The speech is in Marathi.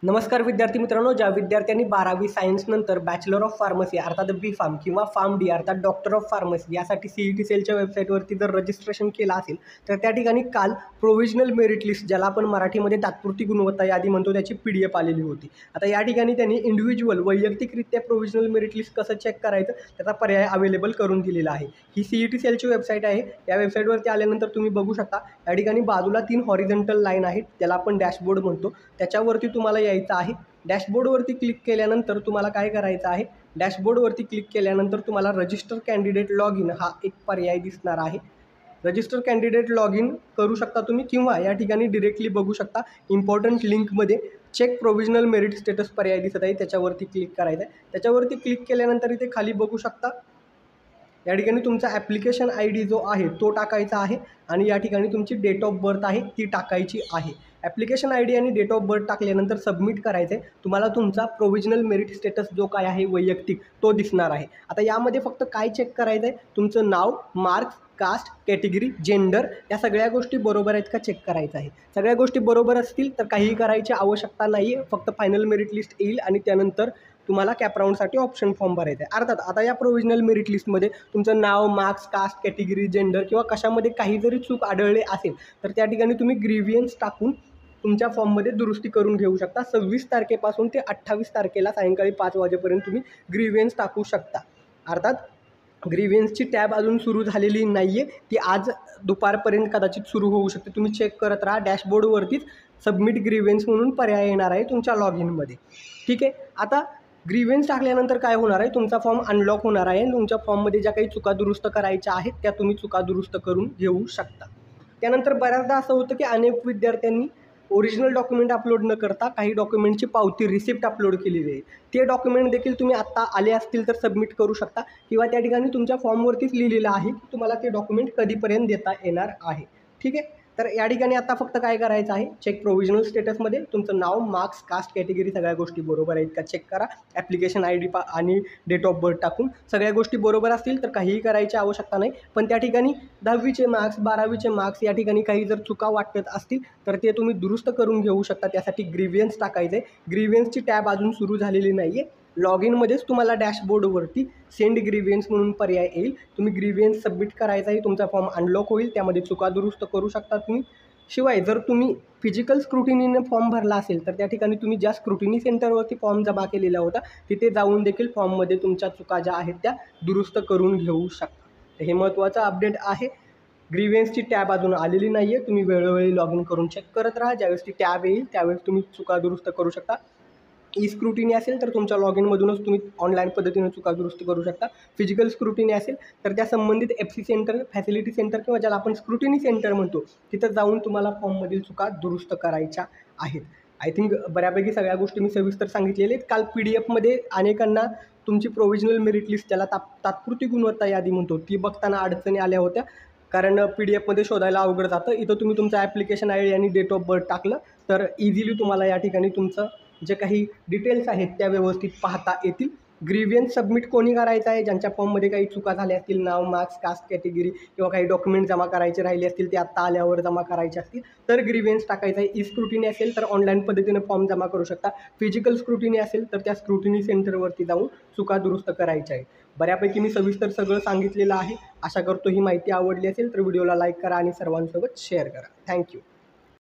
नमस्कार विद्यार्थी मित्रांनो, ज्या विद्यार्थ्यांनी 12वी सायन्स नंतर बॅचलर ऑफ फार्मसी अर्थात बी फार्म किंवा फार्म डी अर्थात डॉक्टर ऑफ फार्मसी यासाठी CET सेलच्या वेबसाईटवरती जर रजिस्ट्रेशन केलं असेल तर त्या ठिकाणी काल प्रोव्हिजनल मेरिट लिस्ट, ज्याला आपण मराठीमध्ये तात्पुरती गुणवत्ता यादी म्हणतो, त्याची PDF आलेली होती. आता या ठिकाणी त्यांनी इंडिव्हिज्युअल वैयक्तिकरित्या प्रोव्हिजनल मेरिट लिस्ट कसं चेक करायचं त्याचा पर्याय अवेलेबल करून दिलेला आहे. ही CET सेलची वेबसाईट आहे. या वेबसाईटवरती आल्यानंतर तुम्ही बघू शकता या ठिकाणी बाजूला 3 हॉरिझॉन्टल लाईन आहेत, त्याला आपण डॅशबोर्ड म्हणतो. त्याच्यावरती तुम्हाला यायचं आहे. डॅशबोर्डवरती क्लिक केल्यानंतर तुम्हाला काय करायचं आहे, डॅशबोर्डवरती क्लिक केल्यानंतर तुम्हाला रजिस्टर कॅन्डिडेट लॉग इन हा एक पर्याय दिसणार आहे. रजिस्टर कॅन्डिडेट लॉग इन करू शकता तुम्ही, किंवा या ठिकाणी डिरेक्टली बघू शकता इम्पॉर्टंट लिंकमध्ये चेक प्रोव्हिजनल मेरिट स्टेटस पर्याय दिसत आहे, त्याच्यावरती क्लिक करायचं आहे. त्याच्यावरती क्लिक केल्यानंतर इथे खाली बघू शकता या ठिकाणी तुमचा ॲप्लिकेशन ID जो आहे तो टाकायचा आहे आणि या ठिकाणी तुमची डेट ऑफ बर्थ आहे ती टाकायची आहे. ॲप्लिकेशन ID आणि डेट ऑफ बर्थ टाकल्यानंतर सबमिट करायचं आहे. तुम्हाला तुमचा प्रोव्हिजनल मेरिट स्टेटस जो काय आहे वैयक्तिक तो दिसणार आहे. आता यामध्ये फक्त काय चेक करायचं आहे, तुमचं नाव, मार्क्स, कास्ट, कॅटेगरी, जेंडर या सगळ्या गोष्टी बरोबर आहेत का चेक करायचं आहे. सगळ्या गोष्टी बरोबर असतील तर काहीही करायची आवश्यकता नाही आहे. फक्त फायनल मेरिट लिस्ट येईल आणि त्यानंतर तुम्हाला कॅपराऊंडसाठी ऑप्शन फॉर्म भरायचा आहे. अर्थात आता या प्रोव्हिजनल मेरिट लिस्टमध्ये तुमचं नाव, मार्क्स, कास्ट, कॅटेगरी, जेंडर किंवा कशामध्ये काही जरी चूक आढळले असेल तर त्या ठिकाणी तुम्ही ग्रीव्हियन्स टाकून तुमच्या फॉर्ममध्ये दुरुस्ती करून घेऊ शकता. 26 तारखेपासून ते 28 तारखेला सायंकाळी 5 वाजेपर्यंत तुम्ही ग्रीव्हियन्स टाकू शकता. अर्थात ग्रीव्हियन्सची टॅब अजून सुरू झालेली नाही आहे, ती आज दुपारपर्यंत कदाचित सुरू होऊ शकते. तुम्ही चेक करत राहा. डॅशबोर्डवरतीच सबमिट ग्रीव्हियन्स म्हणून पर्याय येणार आहे तुमच्या लॉग इनमध्ये. ठीक आहे. आता ग्रीव्हियन्स टाकल्यानंतर काय होणार आहे, तुमचा फॉर्म अनलॉक होणार आहे. तुमच्या फॉर्ममध्ये ज्या काही चुका दुरुस्त करायच्या आहेत त्या तुम्ही चुका दुरुस्त करून घेऊ शकता. त्यानंतर बऱ्याचदा असं होतं की अनेक विद्यार्थ्यांनी ओरिजिनल डॉक्युमेंट अपलोड न करता काही डॉक्युमेंटची पावती रिसिप्ट अपलोड केलेली आहे. ते डॉक्युमेंट देखील तुम्ही आत्ता आले असतील तर सबमिट करू शकता, किंवा त्या ठिकाणी तुमच्या फॉर्मवरतीच लिहिलेलं आहे की तुम्हाला ते डॉक्युमेंट कधीपर्यंत देता येणार आहे. ठीक आहे. तर या ठिकाणी आता फक्त काय करायचं आहे, चेक प्रोव्हिजनल स्टेटसमध्ये तुमचं नाव, मार्क्स, कास्ट, कॅटेगरी सगळ्या गोष्टी बरोबर आहेत का चेक करा. ॲप्लिकेशन ID आणि डेट ऑफ बर्थ टाकून सगळ्या गोष्टी बरोबर असतील तर काहीही करायची आवश्यकता नाही. पण त्या ठिकाणी 10वीचे मार्क्स, 12वीचे मार्क्स या ठिकाणी काही जर चुका वाटत असतील तर ते तुम्ही दुरुस्त करून घेऊ शकता. त्यासाठी ग्रीव्हियन्स टाकायचं आहे. ग्रीव्हियन्सची टॅब अजून सुरू झालेली नाही आहे. लॉग इनमध्येच तुम्हाला डॅशबोर्डवरती सेंड ग्रीव्हियन्स म्हणून पर्याय येईल. तुम्ही ग्रीव्हियन्स सबमिट करायचा आहे. तुमचा फॉर्म अनलॉक होईल. त्यामध्ये चुका दुरुस्त करू शकता तुम्ही. शिवाय जर तुम्ही फिजिकल स्क्रुटिनीने फॉर्म भरला असेल तर त्या ठिकाणी तुम्ही ज्या स्क्रुटिनी सेंटरवरती फॉर्म जमा केलेला होता तिथे जाऊन देखील फॉर्ममध्ये तुमच्या चुका ज्या आहेत त्या दुरुस्त करून घेऊ शकता. तर हे महत्त्वाचं अपडेट आहे. ग्रीव्हियन्सची टॅब अजून आलेली नाही आहे. तुम्ही वेळोवेळी लॉग इन करून चेक करत राहा. ज्यावेळेस ती टॅब येईल त्यावेळेस तुम्ही चुका दुरुस्त करू शकता. स्क्रुटिनी असेल तर तुमच्या लॉग इनमधूनच तुम्ही ऑनलाईन पद्धतीने चुका दुरुस्त करू शकता. फिजिकल स्क्रुटिनी असेल तर त्या संबंधित FC सेंटर, फॅसिलिटी सेंटर किंवा ज्याला आपण स्क्रुटिनी सेंटर म्हणतो तिथं जाऊन तुम्हाला फॉर्ममधील चुका दुरुस्त करायच्या आहेत. आय थिंक बऱ्यापैकी सगळ्या गोष्टी मी सविस्तर सांगितलेल्या आहेत. काल PDF अनेकांना तुमची प्रोव्हिजनल मेरिट लिस्ट, ज्याला तात्पुरती गुणवत्ता यादी म्हणतो, ती बघताना अडचणी आल्या होत्या, कारण PDF शोधायला अवघड जातं. इथं तुम्ही तुमचं ॲप्लिकेशन ID आणि डेट ऑफ बर्थ टाकलं तर इझिली तुम्हाला या ठिकाणी तुमचं जे काही डिटेल्स आहेत त्या व्यवस्थित पाहता येतील. ग्रीव्हियन्स सबमिट कोणी करायचं आहे, ज्यांच्या फॉर्ममध्ये काही चुका झाल्या असतील, नाव, मार्क्स, कास्ट, कॅटेगरी किंवा काही डॉक्युमेंट जमा करायचे राहिले असतील ते आत्ता आल्यावर जमा करायचे असतील तर ग्रीव्हियन्स टाकायचं आहे. स्क्रुटिनी असेल तर ऑनलाईन पद्धतीने फॉर्म जमा करू शकता. फिजिकल स्क्रुटिनी असेल तर त्या स्क्रुटिनी सेंटरवरती जाऊन चुका दुरुस्त करायच्या आहेत. बऱ्यापैकी मी सविस्तर सगळं सांगितलेलं आहे. आशा करतो ही माहिती आवडली असेल तर व्हिडिओला लाईक करा आणि सर्वांसोबत शेअर करा. थँक्यू.